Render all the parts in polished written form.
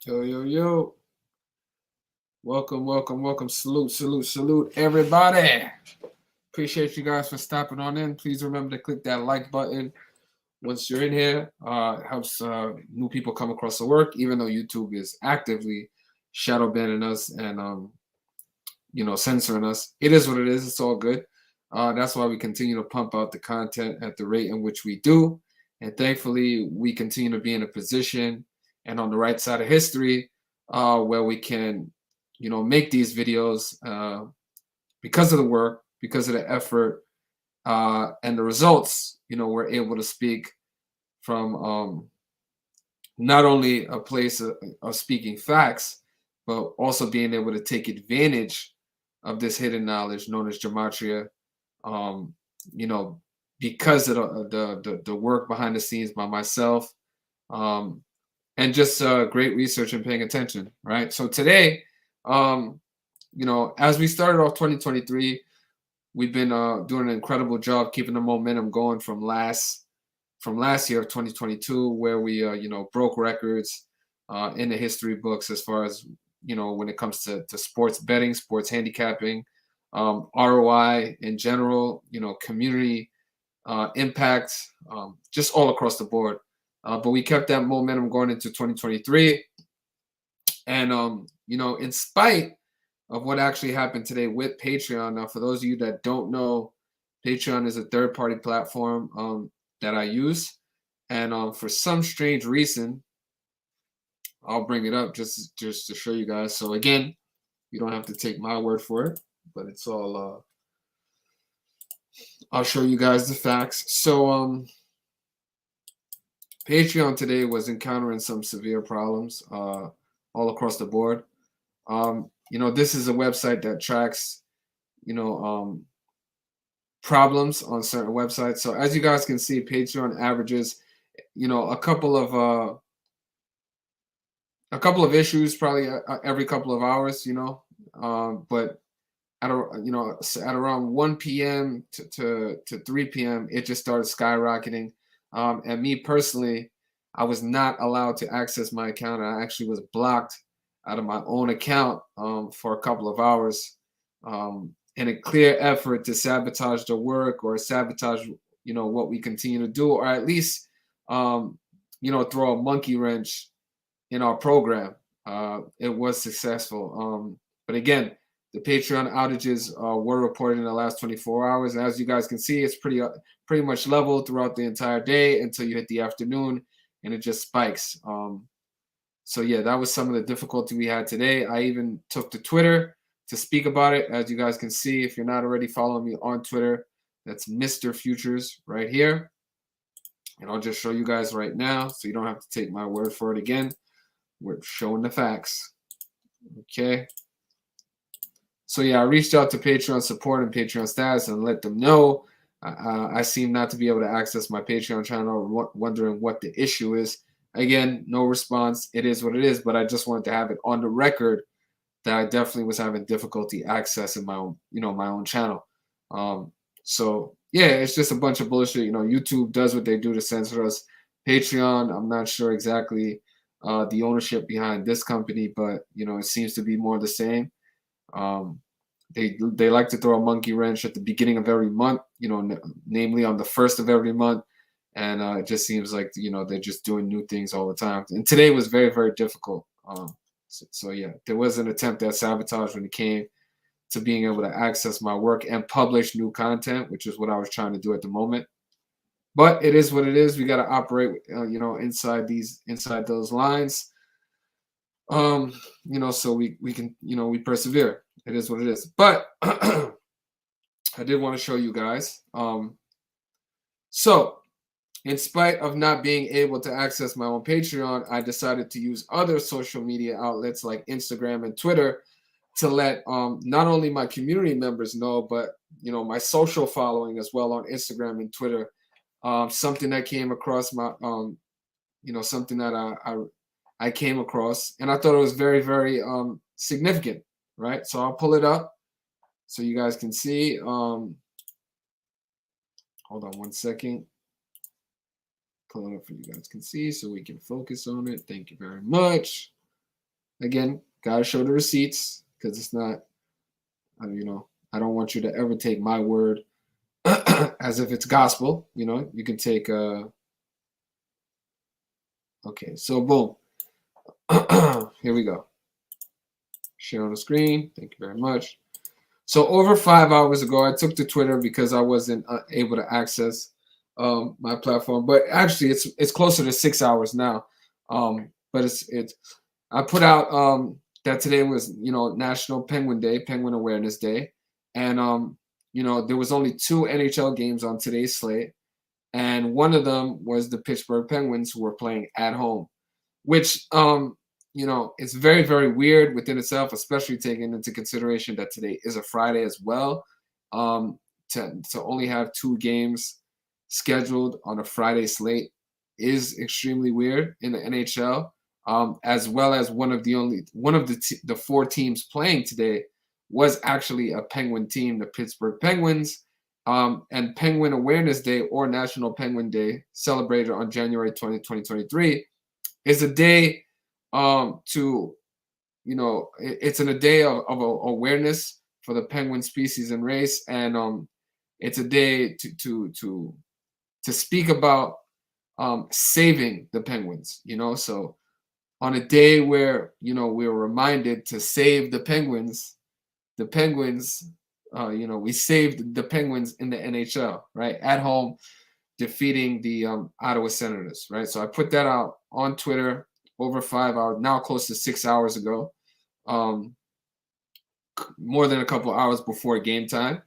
Yo, yo, yo. Welcome, welcome, welcome. Salute, salute, salute, everybody. Appreciate you guys for stopping on in. Please remember to click that like button once you're in here. It helps new people come across the work, even though YouTube is actively shadow banning us and censoring us. It is what it is. It's all good. That's why we continue to pump out the content at the rate in which we do. And thankfully, we continue to be in a position and on the right side of history where we can, make these videos because of the work, because of the effort, and the results. We're able to speak from not only a place of speaking facts, but also being able to take advantage of this hidden knowledge known as gematria. Um, you know, because of the work behind the scenes by myself, um, and just great research and paying attention. Right. So today, um, as we started off 2023, we've been doing an incredible job keeping the momentum going from last year of 2022, where we broke records in the history books as far as when it comes to sports betting, sports handicapping, ROI in general, community impact, just all across the board. But we kept that momentum going into 2023, and in spite of what actually happened today with Patreon. Now, for those of you that don't know, Patreon is a third-party platform that I use, and for some strange reason, I'll bring it up just to show you guys. So again, you don't have to take my word for it, but it's all. I'll show you guys the facts. So Patreon today was encountering some severe problems all across the board. This is a website that tracks, problems on certain websites. So as you guys can see, Patreon averages, a couple of issues probably every couple of hours. But at around 1 p.m. to 3 p.m., it just started skyrocketing. And me personally, I was not allowed to access my account. I actually was blocked out of my own account for a couple of hours in a clear effort to sabotage the work or sabotage, what we continue to do, or at least, throw a monkey wrench in our program. It was successful. But again, the Patreon outages were reported in the last 24 hours. And as you guys can see, it's pretty much level throughout the entire day until you hit the afternoon, and it just spikes. So yeah, that was some of the difficulty we had today. I even took to Twitter to speak about it. As you guys can see, if you're not already following me on Twitter, that's Mr.Futures right here. And I'll just show you guys right now, so you don't have to take my word for it again. We're showing the facts. Okay. So yeah, I reached out to Patreon support and Patreon status and let them know I seem not to be able to access my Patreon channel, wondering what the issue is. Again, no response. It is what it is, but I just wanted to have it on the record that I definitely was having difficulty accessing my own channel. So yeah, it's just a bunch of bullshit. YouTube does what they do to censor us. Patreon, I'm not sure exactly the ownership behind this company, but it seems to be more the same. They like to throw a monkey wrench at the beginning of every month, namely on the first of every month, and it just seems like they're just doing new things all the time. And today was very, very difficult. So yeah, there was an attempt at sabotage when it came to being able to access my work and publish new content, which is what I was trying to do at the moment. But it is what it is. We got to operate, inside those lines. So we can, we persevere. It is what it is. But I did want to show you guys. So in spite of not being able to access my own Patreon, I decided to use other social media outlets like Instagram and Twitter to let not only my community members know, but my social following as well on Instagram and Twitter. Something that came across my something that I came across, and I thought it was very, very significant, right? So I'll pull it up so you guys can see. Hold on one second. Pull it up for you guys can see so we can focus on it. Thank you very much. Again, gotta show the receipts because it's not, I don't want you to ever take my word as if it's gospel. You can take, okay, so boom. Here we go. Share on the screen. Thank you very much. So over 5 hours ago, I took to Twitter because I wasn't able to access my platform. But actually, it's closer to 6 hours now. But it's I put out that today was National Penguin Day, Penguin Awareness Day, and there was only 2 NHL games on today's slate, and one of them was the Pittsburgh Penguins who were playing at home, which it's very, very weird within itself, especially taking into consideration that today is a Friday as well. To only have 2 games scheduled on a Friday slate is extremely weird in the NHL. As well as one of the 4 teams playing today was actually a Penguin team, the Pittsburgh Penguins. And Penguin Awareness Day, or National Penguin Day, celebrated on January 20, 2023, is a day it's a day of awareness for the penguin species and race, and it's a day to speak about saving the penguins. So on a day where we're reminded to save the penguins, we saved the penguins in the NHL, right, at home, defeating the Ottawa Senators, right? So I put that out on Twitter over 5 hours, now close to 6 hours ago, more than a couple hours before game time,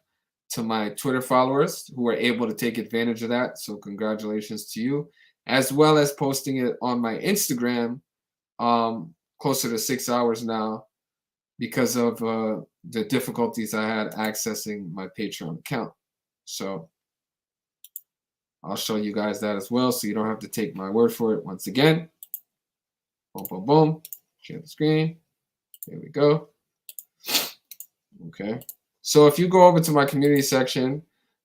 to my Twitter followers who were able to take advantage of that. So congratulations to you, as well as posting it on my Instagram, closer to 6 hours now, because of the difficulties I had accessing my Patreon account. So I'll show you guys that as well, so you don't have to take my word for it. Once again, boom, boom, boom. Share the screen. There we go. Okay. So if you go over to my community section,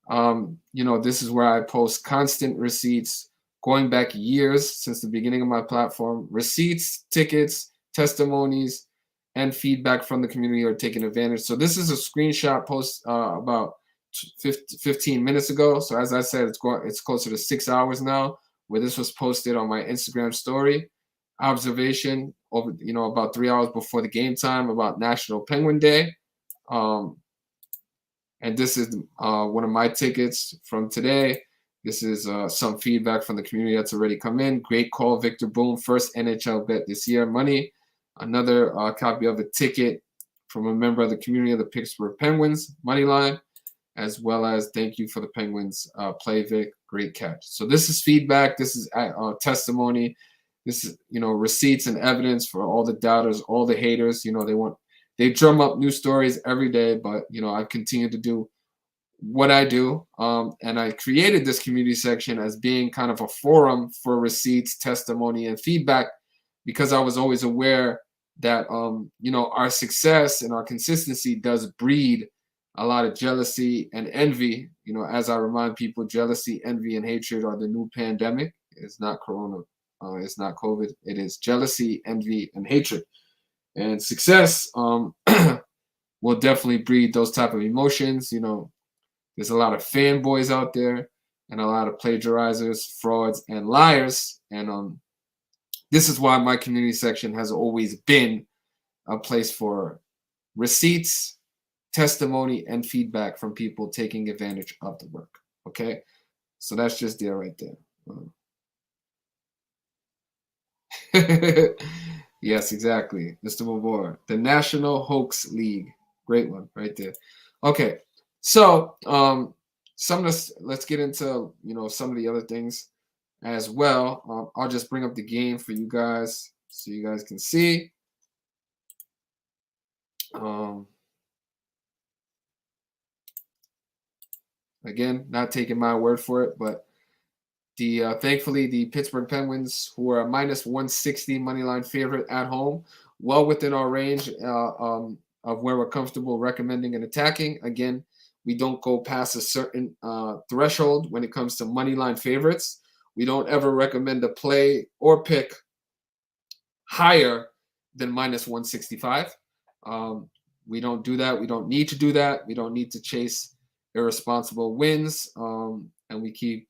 this is where I post constant receipts going back years since the beginning of my platform. Receipts, tickets, testimonies, and feedback from the community are taking advantage. So this is a screenshot post about 15 minutes ago. So as I said, it's closer to 6 hours now, where this was posted on my Instagram story. Observation over about 3 hours before the game time about National Penguin Day. And this is one of my tickets from today. This is some feedback from the community that's already come in. Great call, Victor Boom. First NHL bet this year. Money. Another copy of a ticket from a member of the community of the Pittsburgh Penguins. Money line. As well as thank you for the Penguins play, Vic. Great catch. So this is feedback. This is testimony. This is receipts and evidence for all the doubters, all the haters. They drum up new stories every day, but I continue to do what I do, and I created this community section as being kind of a forum for receipts, testimony, and feedback, because I was always aware that our success and our consistency does breed a lot of jealousy and envy. As I remind people, jealousy, envy, and hatred are the new pandemic. It's not Corona. It's not COVID. It is jealousy, envy, and hatred. And success will definitely breed those type of emotions. There's a lot of fanboys out there and a lot of plagiarizers, frauds, and liars. And this is why my community section has always been a place for receipts, testimony, and feedback from people taking advantage of the work. Okay? So that's just there right there. Yes, exactly. Mr. Mavor. The National Hoax League. Great one right there. Okay. So let's get into some of the other things as well. I'll just bring up the game for you guys so you guys can see. Again, not taking my word for it, but thankfully the Pittsburgh Penguins, who are a -160 money line favorite at home, well within our range of where we're comfortable recommending and attacking. Again, we don't go past a certain threshold when it comes to money line favorites. We don't ever recommend a play or pick higher than minus 165. We don't do that. We don't need to do that. We don't need to chase irresponsible wins. And we keep,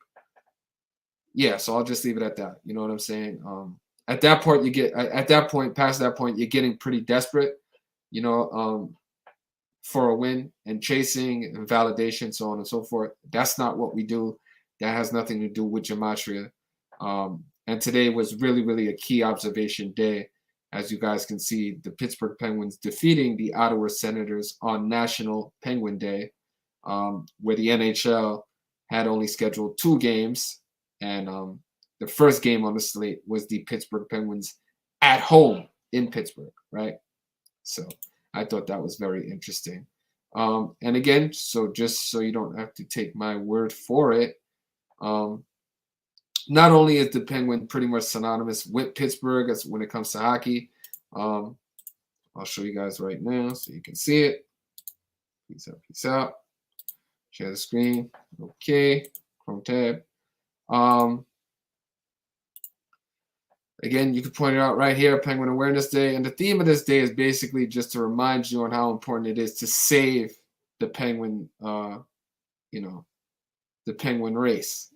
yeah. So I'll just leave it at that. You know what I'm saying? At that point, past that point, you're getting pretty desperate. You know, for a win and chasing and validation, so on and so forth. That's not what we do. That has nothing to do with gematria. And today was really, really a key observation day. As you guys can see, the Pittsburgh Penguins defeating the Ottawa Senators on National Penguin Day, where the NHL had only scheduled 2 games. And the first game on the slate was the Pittsburgh Penguins at home in Pittsburgh, right? So I thought that was very interesting. And again, so just so you don't have to take my word for it, not only is the Penguin pretty much synonymous with Pittsburgh as when it comes to hockey, I'll show you guys right now so you can see it. Peace out, peace out. Share the screen. Okay, Chrome tab. Again, you can point it out right here, Penguin Awareness Day. And the theme of this day is basically just to remind you on how important it is to save the penguin, the penguin race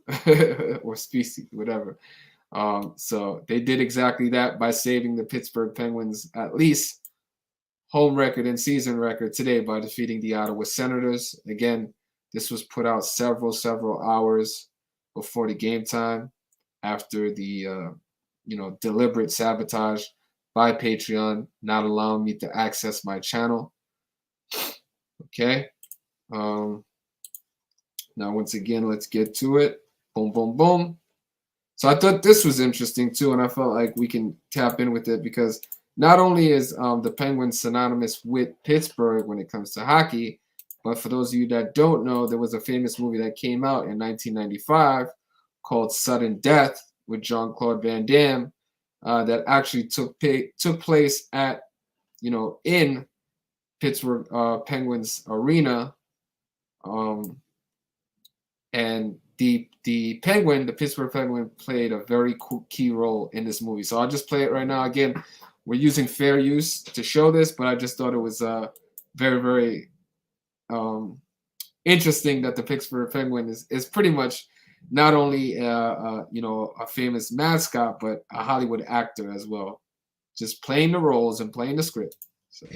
or species, whatever. So they did exactly that by saving the Pittsburgh Penguins at least home record and season record today by defeating the Ottawa Senators. Again, this was put out several hours before the game time after the deliberate sabotage by Patreon, not allowing me to access my channel. Okay. Now, once again, let's get to it. Boom, boom, boom. So I thought this was interesting too, and I felt like we can tap in with it because not only is the Penguins synonymous with Pittsburgh when it comes to hockey, but for those of you that don't know, there was a famous movie that came out in 1995 called Sudden Death with Jean-Claude Van Damme that actually took place at, in Pittsburgh Penguins arena. And the Pittsburgh Penguin played a very key role in this movie. So I'll just play it right now. Again, we're using fair use to show this, but I just thought it was very, very interesting that the Pittsburgh Penguin is pretty much not only a famous mascot, but a Hollywood actor as well, just playing the roles and playing the script. So.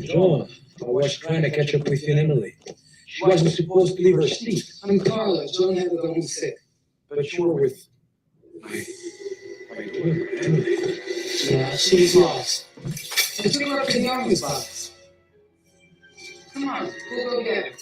John, I was trying to catch up with you and Emily. She wasn't supposed to leave her seat. I'm Carla. John had to go home sick. But you were with my daughter, Emily. Yeah, she's lost. I took her up to the office box. Come on, we'll go get her.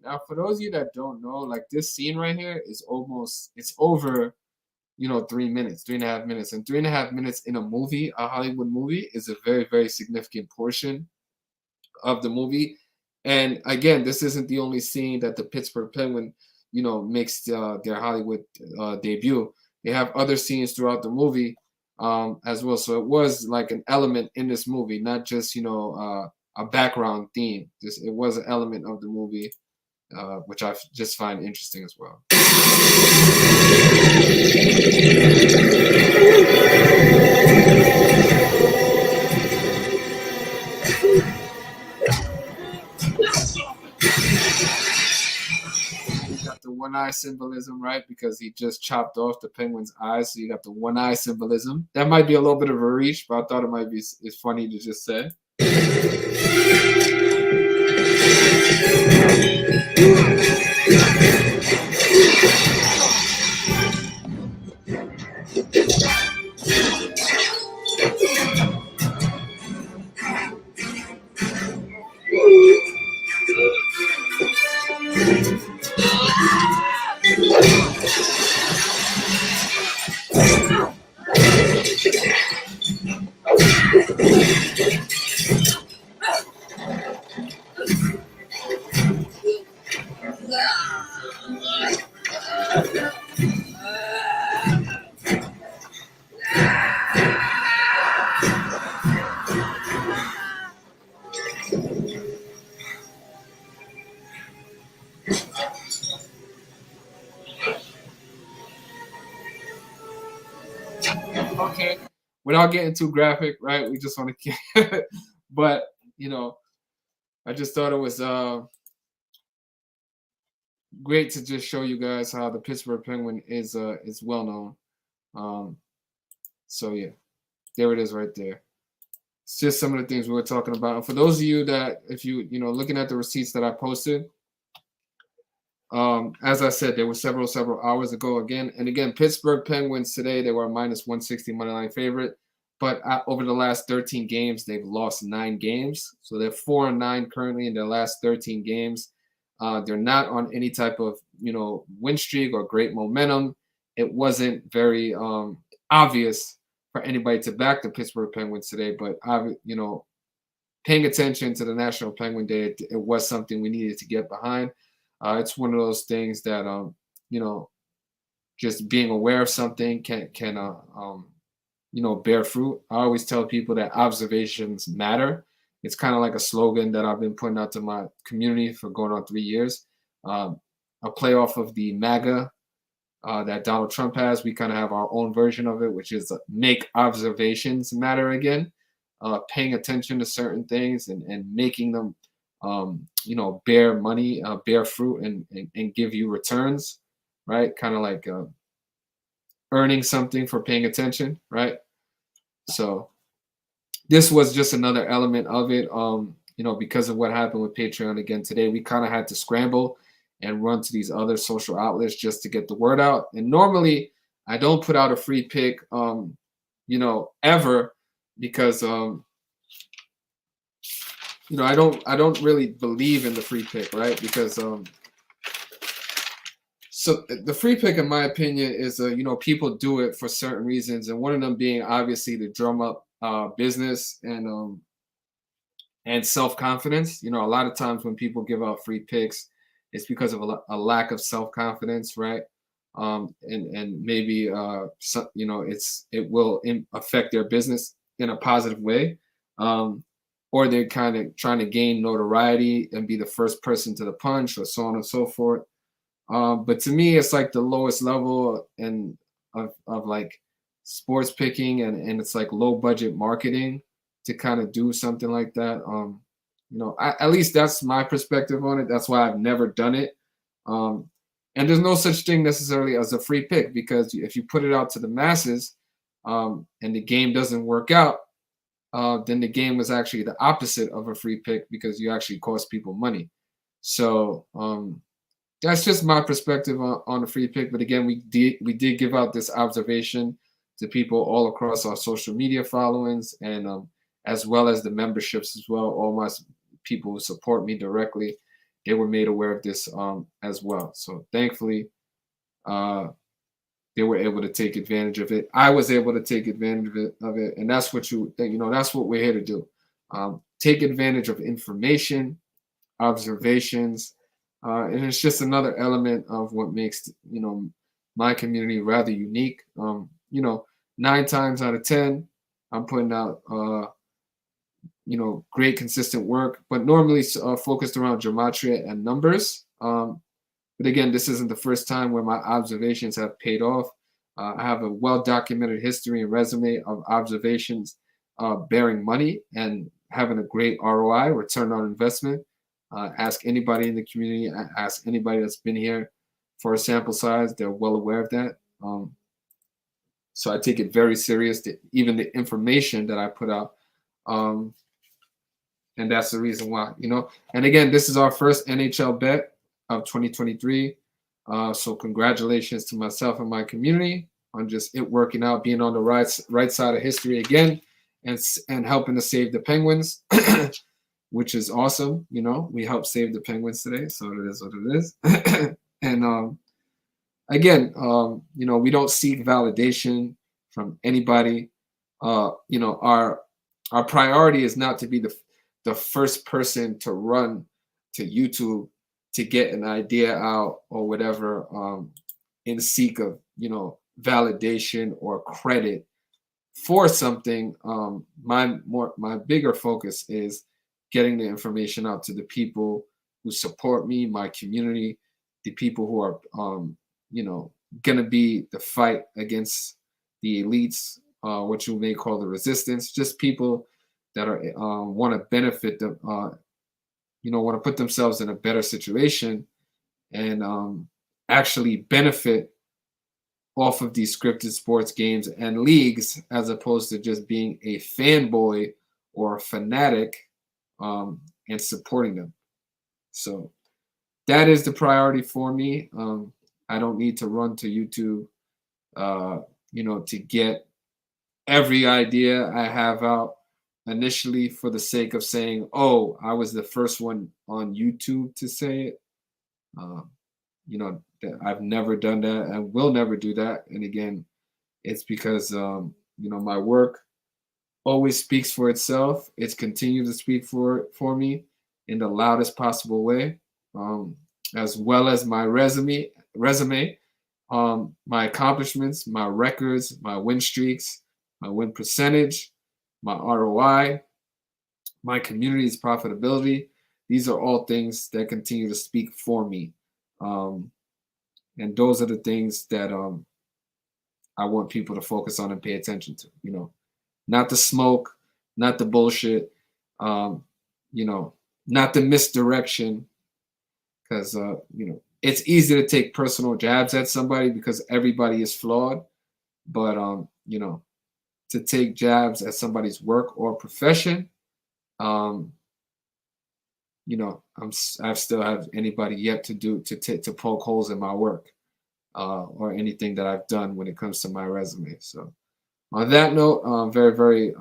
Now, for those of you that don't know, like this scene right here is it's over, 3 minutes, 3.5 minutes. And 3.5 minutes in a movie, a Hollywood movie, is a very, very significant portion of the movie. And again, this isn't the only scene that the Pittsburgh Penguin, makes their Hollywood debut. They have other scenes throughout the movie as well. So it was like an element in this movie, not just, a background theme. It was an element of the movie which I just find interesting as well. You got the one eye symbolism, right? Because he just chopped off the penguin's eyes, so you got the one eye symbolism. That might be a little bit of a reach, but I thought it might be it's funny to just say. Okay, without getting too graphic, right? We just want to keep, but you know, I just thought it was great to just show you guys how the Pittsburgh Penguin is well known. So yeah, there it is right there. It's just some of the things we were talking about. And for those of you that, if you looking at the receipts that I posted, as I said, there were several hours ago. Again, Pittsburgh Penguins today, they were a minus 160 money line favorite, but over the last 13 games, they've lost 9 games. So they're 4-9 currently in their last 13 games. They're not on any type of win streak or great momentum. It wasn't very obvious for anybody to back the Pittsburgh Penguins today, but paying attention to the National Penguin Day, it was something we needed to get behind. It's one of those things that just being aware of something can bear fruit. I always tell people that observations matter. It's kind of like a slogan that I've been putting out to my community for going on 3 years. A play off of the MAGA that Donald Trump has. We kind of have our own version of it, which is make observations matter again. Paying attention to certain things and making them bear money, bear fruit, and give you returns, right? Kind of like earning something for paying attention, right? So this was just another element of it. Because of what happened with Patreon again today, we kind of had to scramble and run to these other social outlets just to get the word out. And normally I don't put out a free pick, ever, because I don't really believe in the free pick, right? Because so the free pick, in my opinion, is people do it for certain reasons, and one of them being obviously to drum up business and self-confidence. A lot of times when people give out free picks, it's because of a lack of self-confidence, right? And maybe it will affect their business in a positive way. Or they're kind of trying to gain notoriety and be the first person to the punch, or so on and so forth. But to me, it's like the lowest level of like sports picking, and it's like low budget marketing to kind of do something like that. At least that's my perspective on it. That's why I've never done it. And there's no such thing necessarily as a free pick, because if you put it out to the masses and the game doesn't work out, then the game was actually the opposite of a free pick, because you actually cost people money. So that's just my perspective on the free pick. But again, we did give out this observation to people all across our social media followings, and as well as the memberships as well. All my people who support me directly, they were made aware of this as well. So thankfully, they were able to take advantage of it. I was able to take advantage of it, and that's what that's what we're here to do. Take advantage of information, observations, and it's just another element of what makes my community rather unique. 9 times out of 10, I'm putting out great consistent work, but normally focused around gematria and numbers. But again, this isn't the first time where my observations have paid off. I have a well-documented history and resume of observations bearing money and having a great ROI, return on investment. Ask anybody in the community, ask anybody that's been here for a sample size. They're well aware of that. So I take it very serious, even the information that I put out. And that's the reason why, And again, this is our first NHL bet of 2023. So congratulations to myself and my community on just it working out, being on the right side of history again, and helping to save the Penguins, which is awesome. We helped save the Penguins today, so it is what it is. And again, we don't seek validation from anybody. Our priority is not to be the first person to run to YouTube to get an idea out or whatever, in seek of validation or credit for something. My bigger focus is getting the information out to the people who support me, my community, the people who are gonna be the fight against the elites, what you may call the resistance, just people that are want to benefit them, want to put themselves in a better situation and actually benefit off of these scripted sports games and leagues, as opposed to just being a fanboy or a fanatic and supporting them. So that is the priority for me. I don't need to run to YouTube, to get every idea I have out initially for the sake of saying, oh, I was the first one on YouTube to say it. I've never done that and will never do that. And again, it's because, my work always speaks for itself. It's continued to speak for me in the loudest possible way, as well as my resume, my accomplishments, my records, my win streaks, my win percentage, my ROI, my community's profitability. These are all things that continue to speak for me. And those are the things that I want people to focus on and pay attention to, not the smoke, not the bullshit, not the misdirection, because, it's easy to take personal jabs at somebody because everybody is flawed. But, to take jabs at somebody's work or profession, I still have anybody yet to poke holes in my work or anything that I've done when it comes to my resume. So on that note, I'm very, very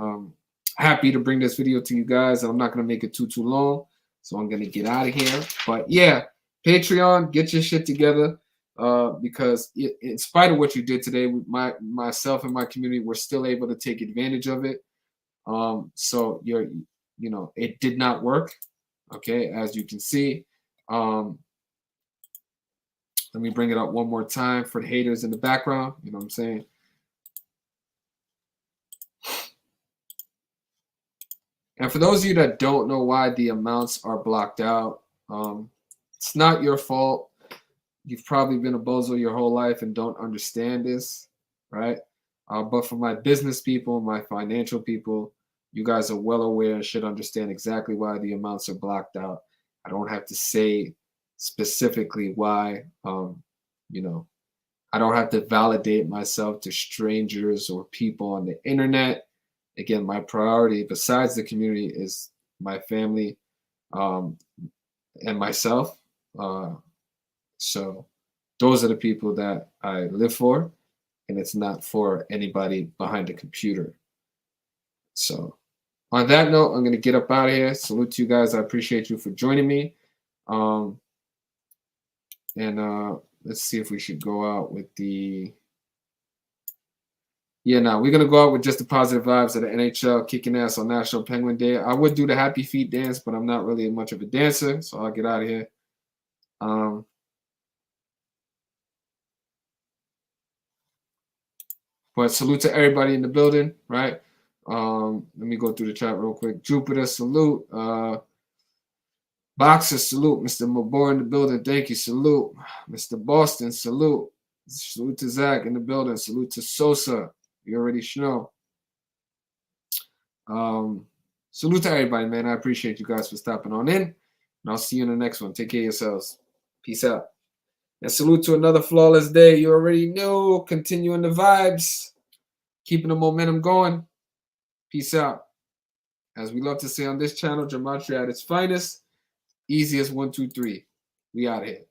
happy to bring this video to you guys. I'm not going to make it too long, so I'm going to get out of here. But yeah, Patreon, get your shit together, because in spite of what you did today, myself and my community were still able to take advantage of it. So it did not work. Okay, as you can see. Let me bring it up one more time for the haters in the background. You know what I'm saying? And for those of you that don't know why the amounts are blocked out, it's not your fault. You've probably been a bozo your whole life and don't understand this, right? But for my business people, my financial people, you guys are well aware and should understand exactly why the amounts are blocked out. I don't have to say specifically why. I don't have to validate myself to strangers or people on the internet. Again, my priority besides the community is my family and myself. So those are the people that I live for, and it's not for anybody behind a computer. So on that note, I'm going to get up out of here. Salute to you guys. I appreciate you for joining me. Let's see if we should go out with the... Yeah, no, we're going to go out with just the positive vibes of the NHL kicking ass on National Penguin Day. I would do the happy feet dance, but I'm not really much of a dancer, so I'll get out of here. But salute to everybody in the building, right? Let me go through the chat real quick. Jupiter, salute. Boxer, salute. Mr. Mabor in the building. Thank you. Salute. Mr. Boston, salute. Salute to Zach in the building. Salute to Sosa. You already know. Salute to everybody, man. I appreciate you guys for stopping on in. And I'll see you in the next one. Take care of yourselves. Peace out. And salute to another flawless day. You already know. Continuing the vibes. Keeping the momentum going. Peace out. As we love to say on this channel, gematria at its finest. Easiest 1, 2, 3. We out here.